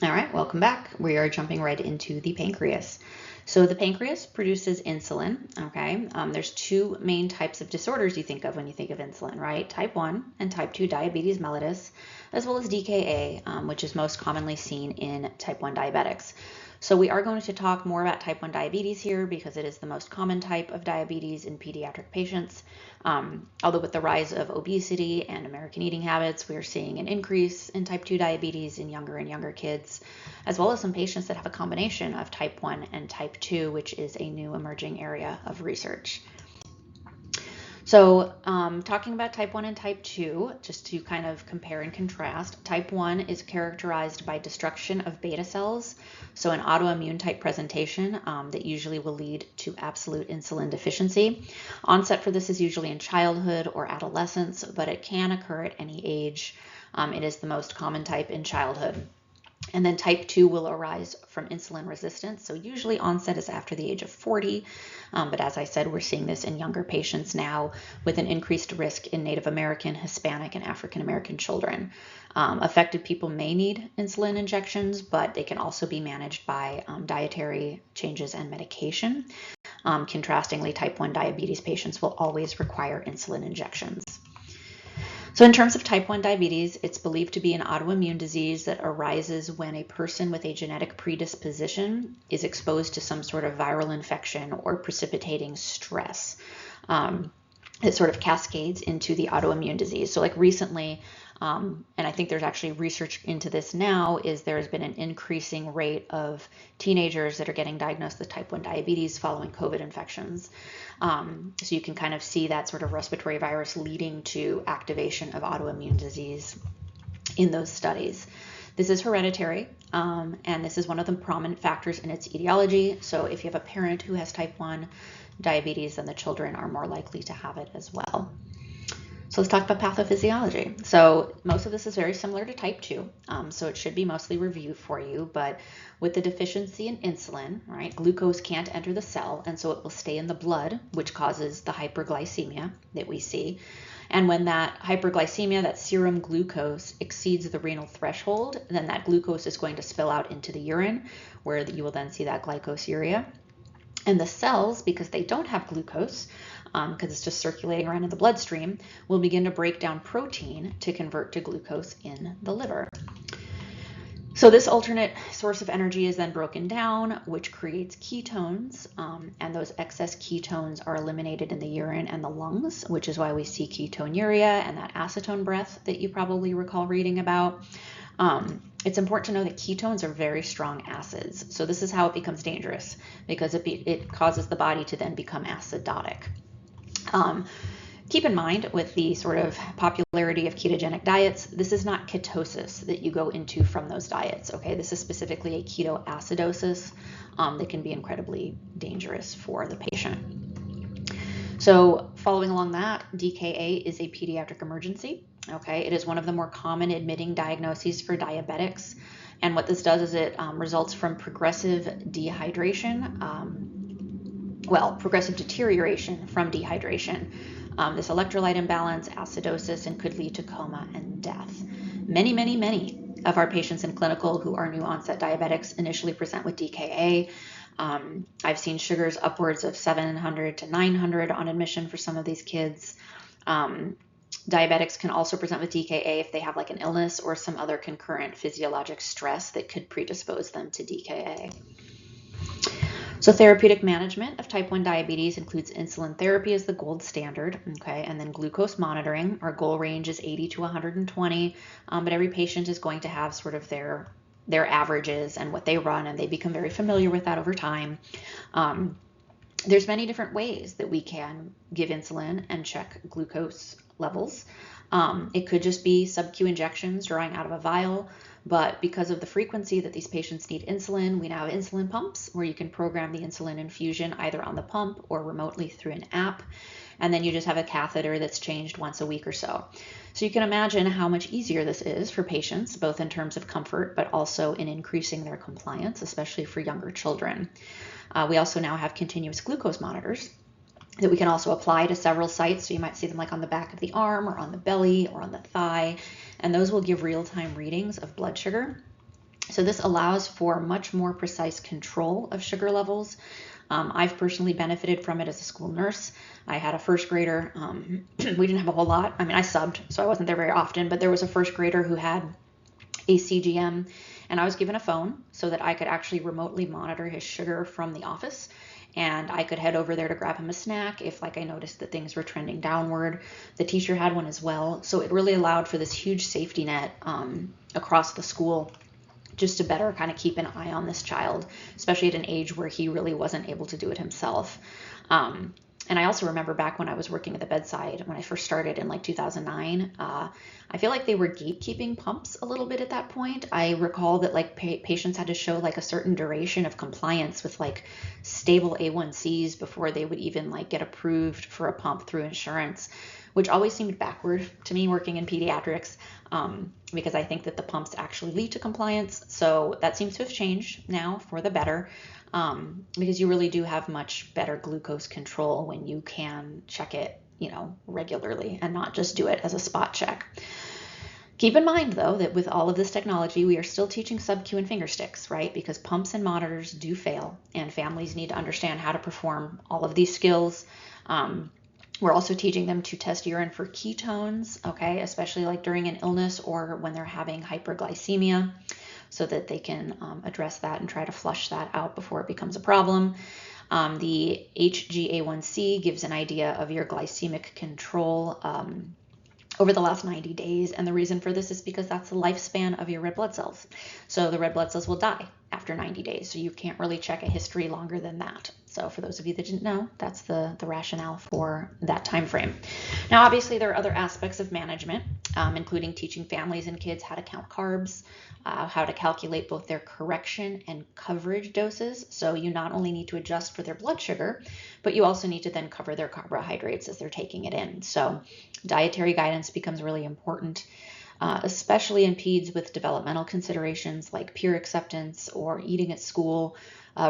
All right, welcome back. We are jumping right into the pancreas. So the pancreas produces insulin, okay? There's two main types of disorders you think of when you think of insulin, right? Type 1 and type 2 diabetes mellitus, as well as DKA, which is most commonly seen in type 1 diabetics. So we are going to talk more about type 1 diabetes here because it is the most common type of diabetes in pediatric patients. Although with the rise of obesity and American eating habits, we are seeing an increase in type 2 diabetes in younger and younger kids, as well as some patients that have a combination of type 1 and type 2, which is a new emerging area of research. So talking about type 1 and type 2, just to kind of compare and contrast, type 1 is characterized by destruction of beta cells, so an autoimmune type presentation that usually will lead to absolute insulin deficiency. Onset for this is usually in childhood or adolescence, but it can occur at any age. It is the most common type in childhood. And then type 2 will arise from insulin resistance. So usually onset is after the age of 40. But as I said, we're seeing this in younger patients now with an increased risk in Native American, Hispanic, and African American children. Affected people may need insulin injections, but they can also be managed by dietary changes and medication. Contrastingly, type 1 diabetes patients will always require insulin injections. So in terms of type 1 diabetes, it's believed to be an autoimmune disease that arises when a person with a genetic predisposition is exposed to some sort of viral infection or precipitating stress. It sort of cascades into the autoimmune disease. So like recently, and I think there's actually research into this now, is there's been an increasing rate of teenagers that are getting diagnosed with type 1 diabetes following COVID infections. So you can kind of see that sort of respiratory virus leading to activation of autoimmune disease in those studies. This is hereditary, and this is one of the prominent factors in its etiology. So if you have a parent who has type 1 diabetes, then the children are more likely to have it as well. So let's talk about pathophysiology. So most of this is very similar to type 2, so it should be mostly reviewed for you, but with the deficiency in insulin, right, glucose can't enter the cell, and so it will stay in the blood, which causes the hyperglycemia that we see. And when that hyperglycemia, that serum glucose, exceeds the renal threshold, then that glucose is going to spill out into the urine, where you will then see that glycosuria. And the cells, because they don't have glucose, because it's just circulating around in the bloodstream, will begin to break down protein to convert to glucose in the liver. So this alternate source of energy is then broken down, which creates ketones, and those excess ketones are eliminated in the urine and the lungs, which is why we see ketonuria and that acetone breath that you probably recall reading about. It's important to know that ketones are very strong acids. So this is how it becomes dangerous, because it causes the body to then become acidotic. Keep in mind, with the sort of popularity of ketogenic diets, this is not ketosis that you go into from those diets, okay? This is specifically a ketoacidosis that can be incredibly dangerous for the patient. So following along that, DKA is a pediatric emergency, okay? It is one of the more common admitting diagnoses for diabetics. And what this does is it results from progressive dehydration, progressive deterioration from dehydration. This electrolyte imbalance, acidosis, and could lead to coma and death. Many of our patients in clinical who are new onset diabetics initially present with DKA. I've seen sugars upwards of 700 to 900 on admission for some of these kids. Diabetics can also present with DKA if they have like an illness or some other concurrent physiologic stress that could predispose them to DKA. So therapeutic management of type 1 diabetes includes insulin therapy as the gold standard, okay, and then glucose monitoring. Our goal range is 80 to 120, but every patient is going to have sort of their averages and what they run, and they become very familiar with that over time. There's many different ways that we can give insulin and check glucose levels. It could just be sub-Q injections drawing out of a vial, but because of the frequency that these patients need insulin, we now have insulin pumps where you can program the insulin infusion either on the pump or remotely through an app, and then you just have a catheter that's changed once a week or so. So you can imagine how much easier this is for patients, both in terms of comfort, but also in increasing their compliance, especially for younger children. We also now have continuous glucose monitors that we can also apply to several sites. So you might see them like on the back of the arm or on the belly or on the thigh, and those will give real-time readings of blood sugar. So this allows for much more precise control of sugar levels. I've personally benefited from it as a school nurse. I had a first grader. We didn't have a whole lot. I mean, I subbed, so I wasn't there very often, but there was a first grader who had a CGM, and I was given a phone so that I could actually remotely monitor his sugar from the office. And I could head over there to grab him a snack if I noticed that things were trending downward. The teacher had one as well. So it really allowed for this huge safety net across the school, just to better kind of keep an eye on this child, especially at an age where he really wasn't able to do it himself. And I also remember back when I was working at the bedside, when I first started in 2009, I feel like they were gatekeeping pumps a little bit at that point. I recall that patients had to show a certain duration of compliance with stable A1Cs before they would even get approved for a pump through insurance, which always seemed backward to me working in pediatrics, because I think that the pumps actually lead to compliance. So that seems to have changed now for the better, because you really do have much better glucose control when you can check it, regularly and not just do it as a spot check. Keep in mind, though, that with all of this technology, we are still teaching sub-Q and finger sticks, right? Because pumps and monitors do fail, and families need to understand how to perform all of these skills. We're also teaching them to test urine for ketones, okay, especially during an illness or when they're having hyperglycemia, so that they can address that and try to flush that out before it becomes a problem. The HbA1c gives an idea of your glycemic control over the last 90 days. And the reason for this is because that's the lifespan of your red blood cells. So the red blood cells will die after 90 days. So you can't really check a history longer than that. So for those of you that didn't know, that's the rationale for that time frame. Now, obviously, there are other aspects of management, including teaching families and kids how to count carbs, how to calculate both their correction and coverage doses. So you not only need to adjust for their blood sugar, but you also need to then cover their carbohydrates as they're taking it in. So dietary guidance becomes really important, especially in peds with developmental considerations like peer acceptance or eating at school,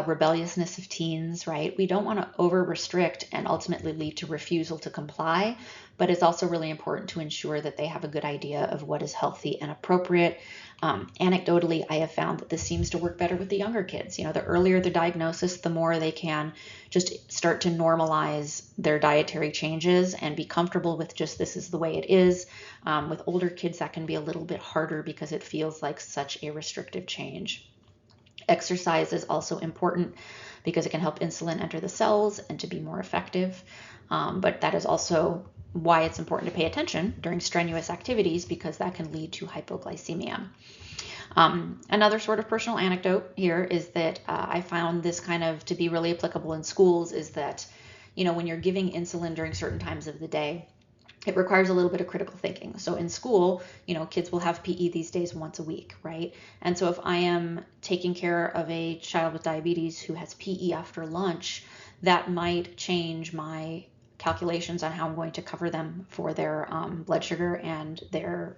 rebelliousness of teens, right? We don't want to over restrict and ultimately lead to refusal to comply, but it's also really important to ensure that they have a good idea of what is healthy and appropriate. Anecdotally, I have found that this seems to work better with the younger kids. The earlier the diagnosis, the more they can just start to normalize their dietary changes and be comfortable with just this is the way it is. With older kids, that can be a little bit harder because it feels like such a restrictive change. Exercise is also important because it can help insulin enter the cells and to be more effective. But that is also why it's important to pay attention during strenuous activities, because that can lead to hypoglycemia. Another sort of personal anecdote here is that I found this kind of to be really applicable in schools is that, when you're giving insulin during certain times of the day, it requires a little bit of critical thinking. So in school, kids will have PE these days once a week, right? And so if I am taking care of a child with diabetes who has PE after lunch, that might change my calculations on how I'm going to cover them for their blood sugar and their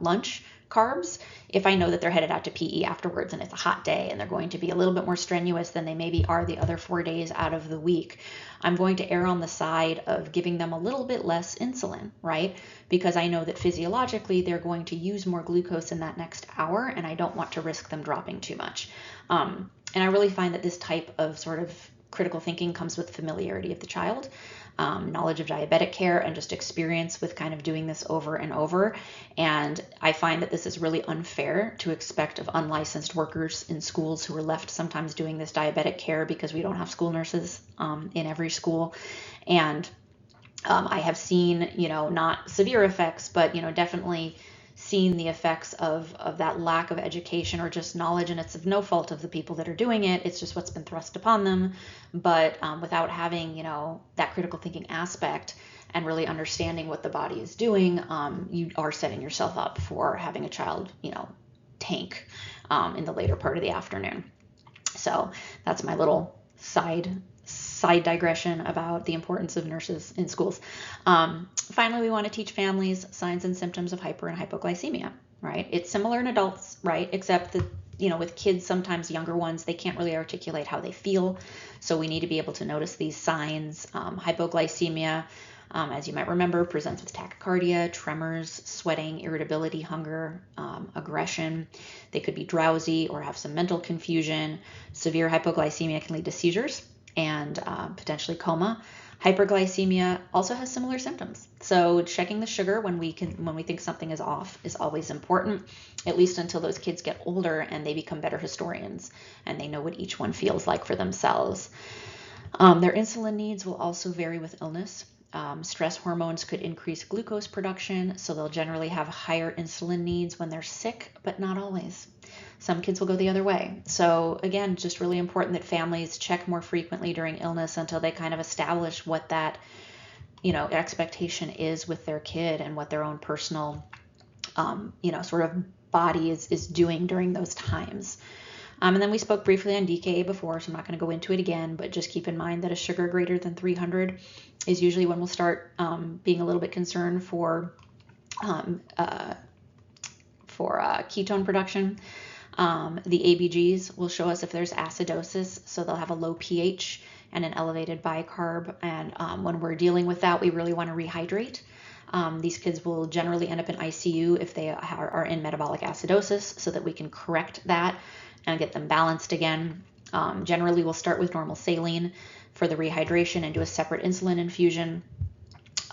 lunch carbs. If I know that they're headed out to PE afterwards and it's a hot day and they're going to be a little bit more strenuous than they maybe are the other 4 days out of the week, I'm going to err on the side of giving them a little bit less insulin, right? Because I know that physiologically they're going to use more glucose in that next hour, and I don't want to risk them dropping too much. And I really find that this type of sort of critical thinking comes with familiarity of the child, knowledge of diabetic care, and just experience with kind of doing this over and over. And I find that this is really unfair to expect of unlicensed workers in schools who are left sometimes doing this diabetic care because we don't have school nurses in every school. And I have seen, not severe effects, but, definitely seen the effects of that lack of education or just knowledge, and it's of no fault of the people that are doing it. It's just what's been thrust upon them. But without having, that critical thinking aspect and really understanding what the body is doing, you are setting yourself up for having a child, tank in the later part of the afternoon. So that's my little side digression about the importance of nurses in schools. Finally, we want to teach families signs and symptoms of hyper and hypoglycemia, right? It's similar in adults, right? Except that, with kids, sometimes younger ones, they can't really articulate how they feel. So we need to be able to notice these signs. Hypoglycemia as you might remember, presents with tachycardia, tremors, sweating, irritability, hunger, aggression. They could be drowsy or have some mental confusion. Severe hypoglycemia can lead to seizures and potentially coma. Hyperglycemia also has similar symptoms. So checking the sugar when we think something is off is always important, at least until those kids get older and they become better historians and they know what each one feels like for themselves. Their insulin needs will also vary with illness. Stress hormones could increase glucose production, so they'll generally have higher insulin needs when they're sick, but not always. Some kids will go the other way. So again, just really important that families check more frequently during illness until they kind of establish what that, expectation is with their kid and what their own personal, sort of body is doing during those times. And then we spoke briefly on DKA before, so I'm not going to go into it again, but just keep in mind that a sugar greater than 300 is usually when we'll start being a little bit concerned for ketone production. The ABGs will show us if there's acidosis, so they'll have a low pH and an elevated bicarb, and when we're dealing with that, we really want to rehydrate. These kids will generally end up in ICU if they are in metabolic acidosis, so that we can correct that and get them balanced again. Generally, we'll start with normal saline for the rehydration and do a separate insulin infusion.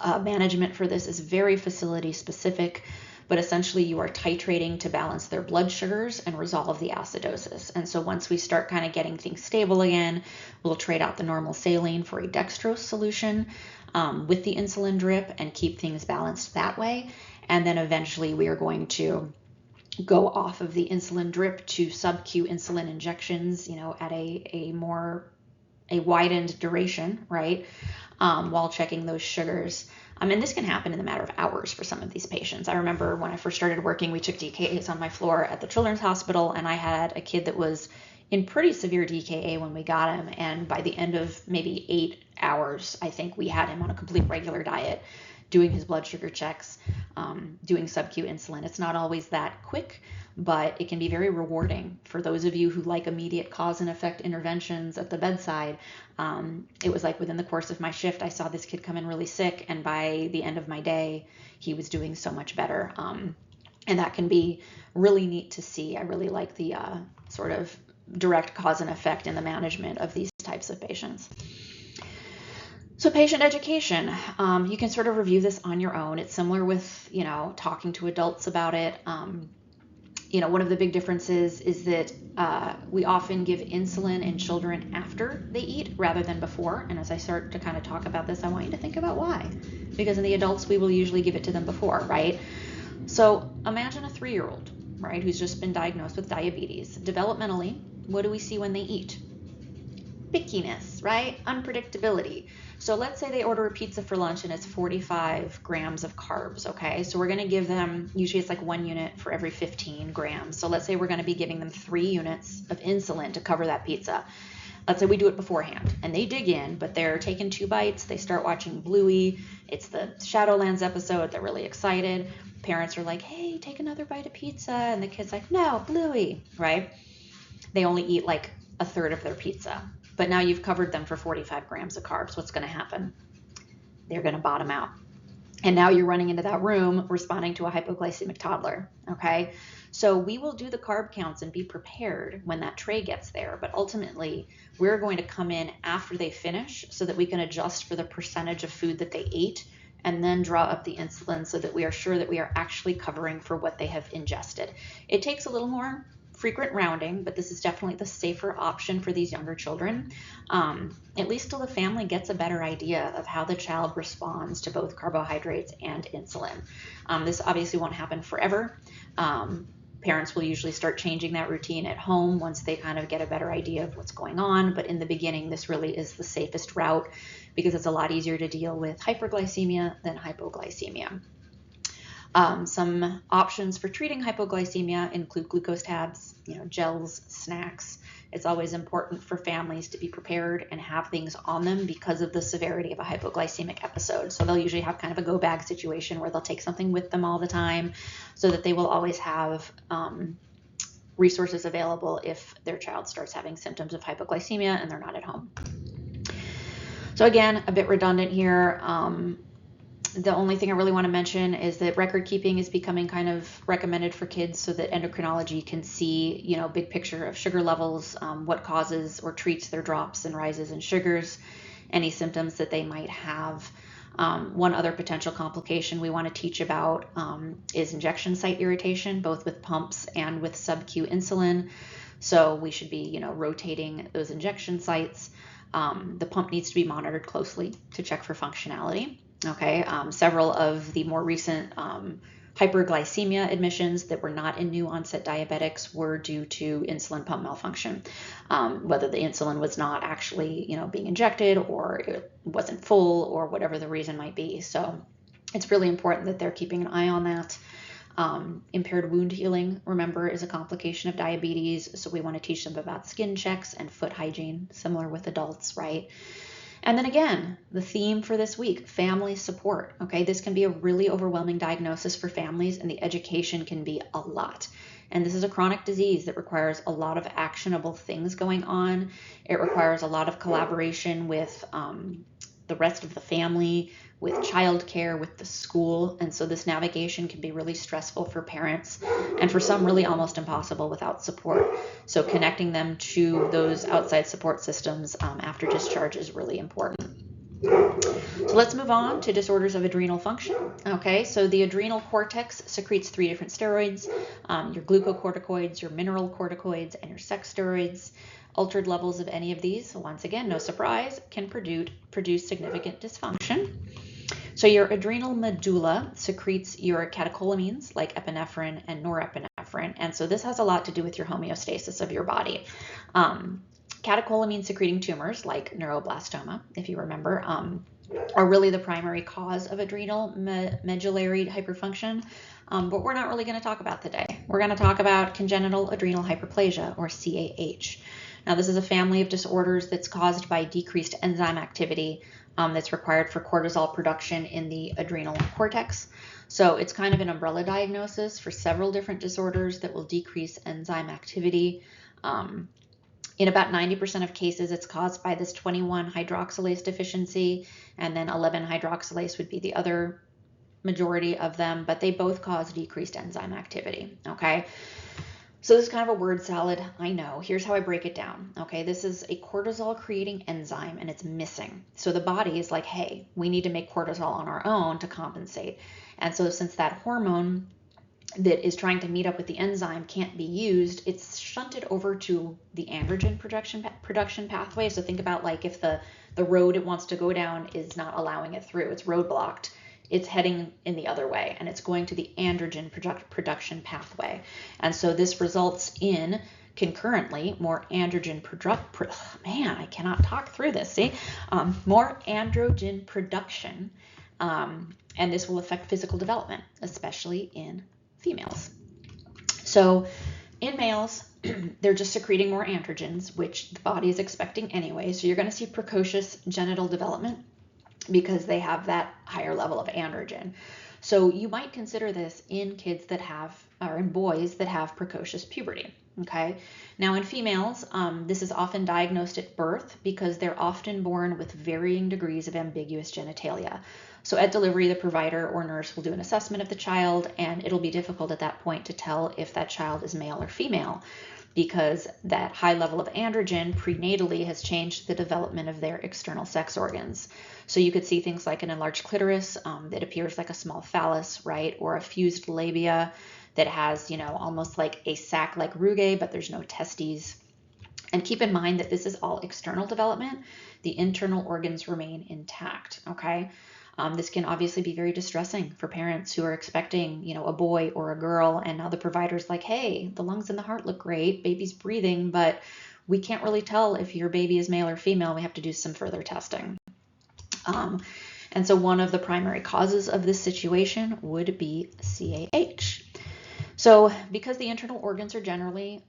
Management for this is very facility specific, but essentially you are titrating to balance their blood sugars and resolve the acidosis. And so once we start kind of getting things stable again, we'll trade out the normal saline for a dextrose solution with the insulin drip and keep things balanced that way. And then eventually we are going to go off of the insulin drip to sub-Q insulin injections, at a widened duration, right? While checking those sugars. And this can happen in a matter of hours for some of these patients. I remember when I first started working, we took DKAs on my floor at the Children's Hospital, and I had a kid that was in pretty severe DKA when we got him. And by the end of maybe 8 hours, I think we had him on a complete regular diet, doing his blood sugar checks, doing sub-Q insulin. It's not always that quick, but it can be very rewarding for those of you who like immediate cause and effect interventions at the bedside. It was like within the course of my shift, I saw this kid come in really sick, and by the end of my day, he was doing so much better. And that can be really neat to see. I really like the sort of direct cause and effect in the management of these types of patients. So patient education, you can sort of review this on your own. It's similar with, talking to adults about it. One of the big differences is that we often give insulin in children after they eat rather than before. And as I start to kind of talk about this, I want you to think about why. Because in the adults, we will usually give it to them before, right? So imagine a 3-year-old, right, who's just been diagnosed with diabetes. Developmentally, what do we see when they eat? Pickiness, right? Unpredictability. So let's say they order a pizza for lunch and it's 45 grams of carbs, okay? So we're going to give them, usually it's like 1 unit for every 15 grams. So let's say we're going to be giving them 3 units of insulin to cover that pizza. Let's say we do it beforehand and they dig in, but they're taking 2 bites. They start watching Bluey. It's the Shadowlands episode. They're really excited. Parents are like, hey, take another bite of pizza. And the kid's like, no, Bluey, right? They only eat like a third of their pizza. But now you've covered them for 45 grams of carbs. What's going to happen? They're going to bottom out. And now you're running into that room responding to a hypoglycemic toddler, okay? So we will do the carb counts and be prepared when that tray gets there. But ultimately, we're going to come in after they finish so that we can adjust for the percentage of food that they ate and then draw up the insulin so that we are sure that we are actually covering for what they have ingested. It takes a little more frequent rounding, but this is definitely the safer option for these younger children, at least till the family gets a better idea of how the child responds to both carbohydrates and insulin. This obviously won't happen forever. Parents will usually start changing that routine at home once they kind of get a better idea of what's going on, but in the beginning, this really is the safest route because it's a lot easier to deal with hyperglycemia than hypoglycemia. Some options for treating hypoglycemia include glucose tabs, gels, snacks. It's always important for families to be prepared and have things on them because of the severity of a hypoglycemic episode. So they'll usually have kind of a go bag situation where they'll take something with them all the time so that they will always have resources available if their child starts having symptoms of hypoglycemia and they're not at home. So again, a bit redundant here. The only thing I really want to mention is that record keeping is becoming kind of recommended for kids so that endocrinology can see, big picture of sugar levels, what causes or treats their drops and rises in sugars, any symptoms that they might have. One other potential complication we want to teach about is injection site irritation, both with pumps and with sub-Q insulin. So we should be, rotating those injection sites. The pump needs to be monitored closely to check for functionality. Okay, several of the more recent hyperglycemia admissions that were not in new onset diabetics were due to insulin pump malfunction, whether the insulin was not actually, being injected or it wasn't full or whatever the reason might be. So it's really important that they're keeping an eye on that. Impaired wound healing, remember, is a complication of diabetes. So we want to teach them about skin checks and foot hygiene, similar with adults, right? And then again, the theme for this week, family support. Okay, this can be a really overwhelming diagnosis for families, and the education can be a lot. And this is a chronic disease that requires a lot of actionable things going on. It requires a lot of collaboration with the rest of the family, with childcare, with the school. And so this navigation can be really stressful for parents, and for some really almost impossible without support. So connecting them to those outside support systems after discharge is really important. So let's move on to disorders of adrenal function. Okay, so the adrenal cortex secretes 3 different steroids, your glucocorticoids, your mineral corticoids, and your sex steroids. Altered levels of any of these, once again, no surprise, can produce significant dysfunction. So your adrenal medulla secretes your catecholamines like epinephrine and norepinephrine. And so this has a lot to do with your homeostasis of your body. Catecholamine secreting tumors like neuroblastoma, if you remember, are really the primary cause of adrenal medullary hyperfunction. But we're not really going to talk about today. We're going to talk about congenital adrenal hyperplasia, or CAH. Now, this is a family of disorders that's caused by decreased enzyme activity that's required for cortisol production in the adrenal cortex. So it's kind of an umbrella diagnosis for several different disorders that will decrease enzyme activity. In about 90% of cases, it's caused by this 21-hydroxylase deficiency, and then 11-hydroxylase would be the other majority of them, but they both cause decreased enzyme activity, okay? So this is kind of a word salad, I know. Here's how I break it down, okay? This is a cortisol-creating enzyme, and it's missing. So the body is like, hey, we need to make cortisol on our own to compensate. And so since that hormone that is trying to meet up with the enzyme can't be used, it's shunted over to the androgen production pathway. So think about like if the road it wants to go down is not allowing it through, it's roadblocked. It's heading in the other way, and it's going to the androgen production pathway. And so this results in concurrently more androgen I cannot talk through this, see? More androgen production, and this will affect physical development, especially in females. So in males, they're just secreting more androgens, which the body is expecting anyway. So you're going to see precocious genital development because they have that higher level of androgen. So you might consider this in kids that have, or in boys that have precocious puberty, okay? Now in females, this is often diagnosed at birth because they're often born with varying degrees of ambiguous genitalia. So at delivery, the provider or nurse will do an assessment of the child, and it'll be difficult at that point to tell if that child is male or female, because that high level of androgen prenatally has changed the development of their external sex organs. So you could see things like an enlarged clitoris that appears like a small phallus, right? Or a fused labia that has, almost like a sac-like rugae, but there's no testes. And keep in mind that this is all external development. The internal organs remain intact, okay? This can obviously be very distressing for parents who are expecting, a boy or a girl, and now the provider's like, hey, the lungs and the heart look great, baby's breathing, but we can't really tell if your baby is male or female. We have to do some further testing. And so one of the primary causes of this situation would be CAH. So because the internal organs are generally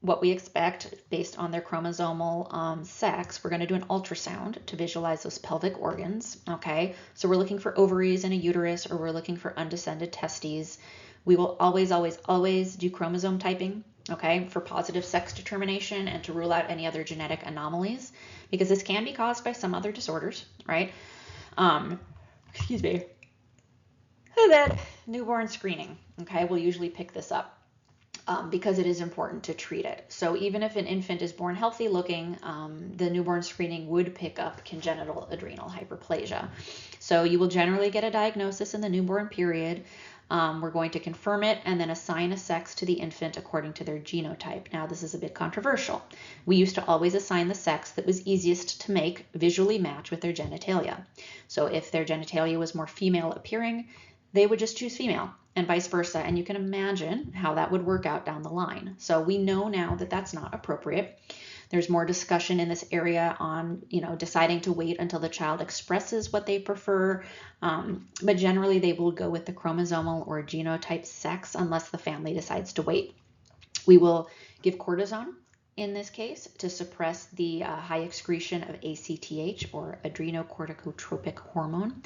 what we expect based on their chromosomal sex, we're going to do an ultrasound to visualize those pelvic organs, okay? So we're looking for ovaries and a uterus, or we're looking for undescended testes. We will always, always, always do chromosome typing, okay, for positive sex determination and to rule out any other genetic anomalies, because this can be caused by some other disorders, right? Excuse me. That newborn screening, okay, we'll usually pick this up. Because it is important to treat it. So even if an infant is born healthy looking, the newborn screening would pick up congenital adrenal hyperplasia. So you will generally get a diagnosis in the newborn period. We're going to confirm it and then assign a sex to the infant according to their genotype. Now, this is a bit controversial. We used to always assign the sex that was easiest to make visually match with their genitalia. So if their genitalia was more female appearing, they would just choose female, and vice versa. And you can imagine how that would work out down the line. So we know now that that's not appropriate. There's more discussion in this area on, deciding to wait until the child expresses what they prefer. But generally they will go with the chromosomal or genotype sex unless the family decides to wait. We will give cortisone in this case to suppress the high excretion of ACTH, or adrenocorticotropic hormone.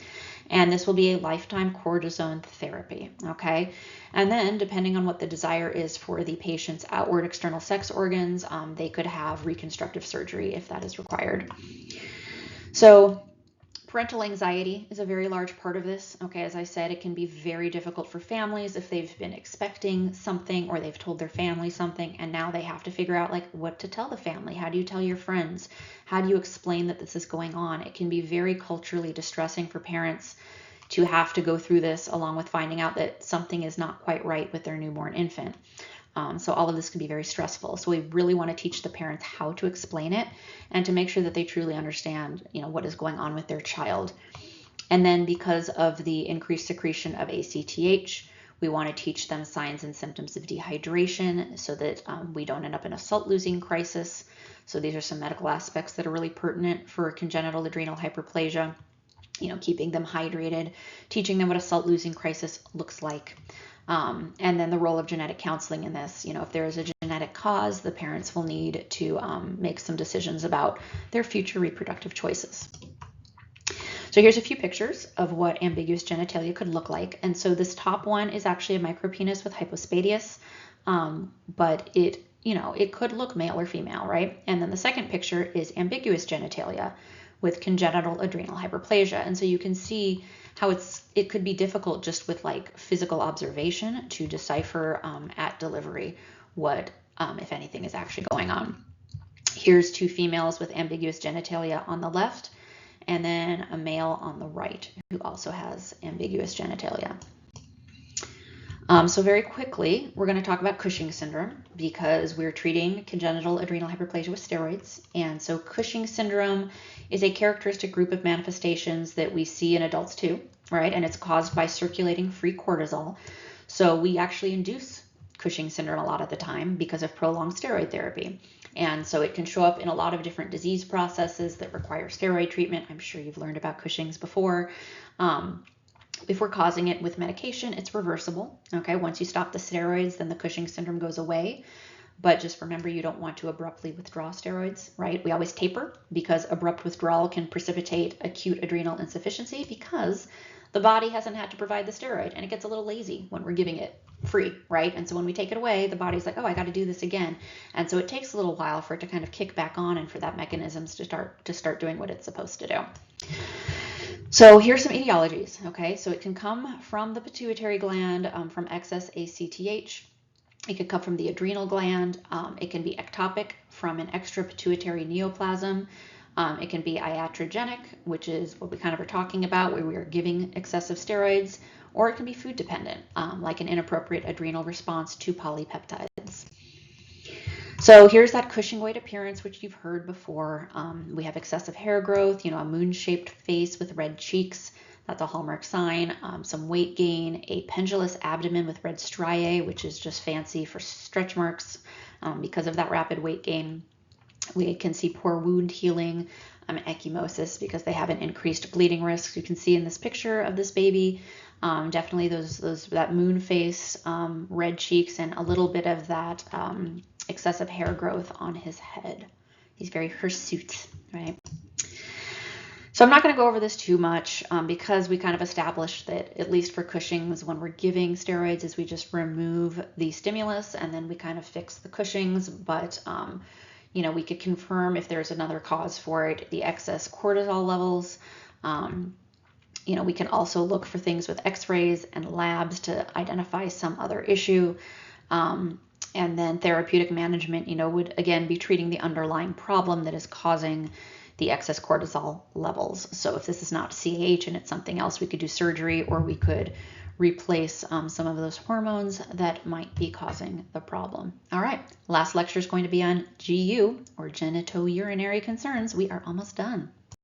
And this will be a lifetime cortisone therapy, okay? And then depending on what the desire is for the patient's outward external sex organs, they could have reconstructive surgery if that is required. So parental anxiety is a very large part of this. Okay, as I said, it can be very difficult for families if they've been expecting something or they've told their family something and now they have to figure out like what to tell the family. How do you tell your friends? How do you explain that this is going on? It can be very culturally distressing for parents to have to go through this, along with finding out that something is not quite right with their newborn infant. So all of this can be very stressful. So we really want to teach the parents how to explain it and to make sure that they truly understand, what is going on with their child. And then because of the increased secretion of ACTH, we want to teach them signs and symptoms of dehydration so that we don't end up in a salt-losing crisis. So these are some medical aspects that are really pertinent for congenital adrenal hyperplasia. Keeping them hydrated, teaching them what a salt-losing crisis looks like. And then the role of genetic counseling in this. If there is a genetic cause, the parents will need to make some decisions about their future reproductive choices. So here's a few pictures of what ambiguous genitalia could look like. And so this top one is actually a micropenis with hypospadias, but it could look male or female, right? And then the second picture is ambiguous genitalia with congenital adrenal hyperplasia. And so you can see how it could be difficult just with like physical observation to decipher at delivery what, if anything, is actually going on. Here's two females with ambiguous genitalia on the left, and then a male on the right who also has ambiguous genitalia. So very quickly, we're going to talk about Cushing's syndrome because we're treating congenital adrenal hyperplasia with steroids. And so Cushing's syndrome is a characteristic group of manifestations that we see in adults too, right? And it's caused by circulating free cortisol. So we actually induce Cushing's syndrome a lot of the time because of prolonged steroid therapy. And so it can show up in a lot of different disease processes that require steroid treatment. I'm sure you've learned about Cushing's before. If we're causing it with medication, it's reversible. Okay, once you stop the steroids, then the Cushing's syndrome goes away. But just remember, you don't want to abruptly withdraw steroids, right? We always taper because abrupt withdrawal can precipitate acute adrenal insufficiency because the body hasn't had to provide the steroid, and it gets a little lazy when we're giving it free, right? And so when we take it away, the body's like, oh, I got to do this again. And so it takes a little while for it to kind of kick back on and for that mechanisms to start doing what it's supposed to do. So here's some etiologies, okay? So it can come from the pituitary gland, from excess ACTH. It could come from the adrenal gland. It can be ectopic from an extra pituitary neoplasm. It can be iatrogenic, which is what we kind of are talking about, where we are giving excessive steroids, or it can be food dependent, like an inappropriate adrenal response to polypeptides. So here's that Cushing weight appearance, which you've heard before. We have excessive hair growth, a moon-shaped face with red cheeks. That's a hallmark sign. Some weight gain, a pendulous abdomen with red striae, which is just fancy for stretch marks because of that rapid weight gain. We can see poor wound healing, ecchymosis, because they have an increased bleeding risk. You can see in this picture of this baby, definitely that moon face, red cheeks, and a little bit of that excessive hair growth on his head. He's very hirsute, right? So I'm not going to go over this too much because we kind of established that, at least for Cushing's, when we're giving steroids, is we just remove the stimulus and then we kind of fix the Cushing's. But we could confirm if there's another cause for it, the excess cortisol levels. We can also look for things with x-rays and labs to identify some other issue. And then therapeutic management, would again be treating the underlying problem that is causing the excess cortisol levels. So if this is not CAH and it's something else, we could do surgery, or we could replace some of those hormones that might be causing the problem. All right, last lecture is going to be on GU, or genitourinary concerns. We are almost done.